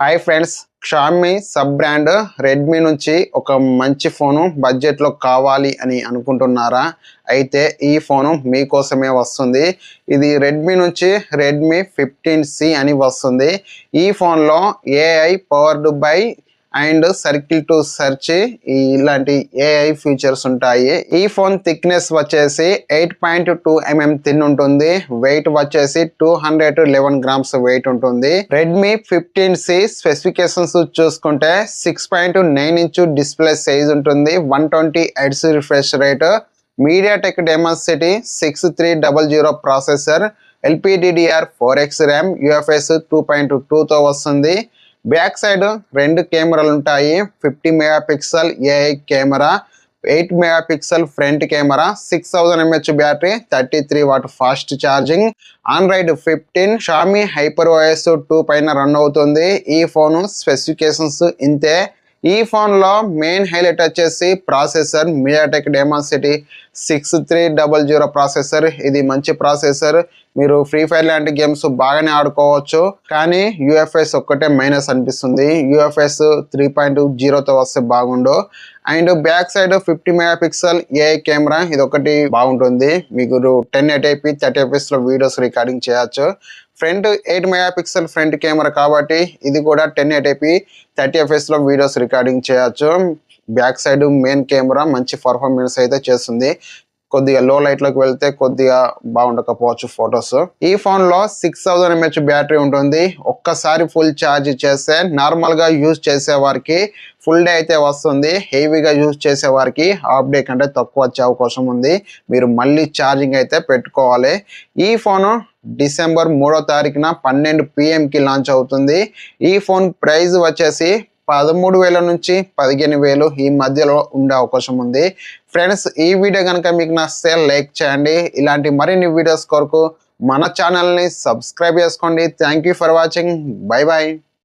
Hi friends, Xiaomi sub brand Redmi నుంచి ఒక మంచి ఫోను బడ్జెట్లో కావాలి అని అనుకుంటున్నారా? అయితే ఈ ఫోను మీకోసమే వస్తుంది. ఇది రెడ్మీ నుంచి రెడ్మీ 15C అని వస్తుంది. ఈ ఫోన్లో AI powered by and circle to search ఇలాంటి ఏఐ ఫీచర్స్ ఉంటాయి. ఈ ఫోన్ థిక్నెస్ వచ్చేసి 8.2 mm థిన్ ఉంటుంది. వెయిట్ వచ్చేసి 211 గ్రామ్స్ వెయిట్ ఉంటుంది. రెడ్మీ 15C స్పెసిఫికేషన్స్ చూసుకుంటే 6.9 ఇంచ్ డిస్ప్లే సైజ్ ఉంటుంది. 120 hertz refresh rate, MediaTek Dimensity 6300 processor, LPDDR4X RAM, UFS 2.2తో వస్తుంది. బ్యాక్ సైడ్ రెండు కెమెరాలు ఉంటాయి. 50 megapixel AI camera, 8 megapixel front camera, 6000 mAh battery, 33 watt fast charging, Android 15, Xiaomi HyperOS 2 పైన run అవుతుంది. ఈ ఫోన్ స్పెసిఫికేషన్స్ ఇంతే. ఈ ఫోన్లో మెయిన్ హైలైట్ వచ్చేసి ప్రాసెసర్, మీడియాటెక్ డైమెన్సిటీ 6300 ప్రాసెసర్. ఇది మంచి ప్రాసెసర్. మీరు ఫ్రీ ఫైర్ లాంటి గేమ్స్ బాగానే ఆడుకోవచ్చు. కానీ యూఎఫ్ఎస్ ఒక్కటే మైనస్ అనిపిస్తుంది. యూఎఫ్ఎస్ 3.0తో వస్తే బాగుండు. And back side 50 megapixel AI camera, ఇది ఒకటి బాగుంటుంది. మీకు 1080p 30fps వీడియోస్ రికార్డింగ్ చేయొచ్చు. ఫ్రంట్ 8 మెగాపిక్సెల్ ఫ్రంట్ కెమెరా కాబట్టి ఇది కూడా 1080p 30fps వీడియోస్ రికార్డింగ్ చేయొచ్చు. బ్యాక్ సైడ్ మెయిన్ కెమెరా మంచి పర్ఫార్మెన్స్ అయితే చేస్తుంది. కొద్దిగా లో లైట్లోకి వెళ్తే కొద్దిగా బాగుండకపోవచ్చు ఫొటోస్. ఈ ఫోన్లో 6000 mAh బ్యాటరీ ఉంటుంది. ఒక్కసారి ఫుల్ ఛార్జ్ చేస్తే నార్మల్గా యూజ్ చేసే వారికి ఫుల్ డే అయితే వస్తుంది. హెవీగా యూజ్ చేసే వారికి హాఫ్ డే కంటే తక్కువ వచ్చే అవకాశం ఉంది. మీరు మళ్ళీ ఛార్జింగ్ అయితే పెట్టుకోవాలి. ఈ ఫోను డిసెంబర్ 3వ తారీఖున 12 PM లాంచ్ అవుతుంది. ఈ ఫోన్ ప్రైస్ వచ్చేసి 13,000 నుంచి 15,000 ఈ మధ్యలో ఉండే అవకాశం ఉంది. ఫ్రెండ్స్, ఈ వీడియో కనుక మీకు నచ్చితే లైక్ చేయండి. ఇలాంటి మరిన్ని వీడియోస్ కొరకు మన ఛానల్ని సబ్స్క్రైబ్ చేసుకోండి. Thank you for watching. Bye bye.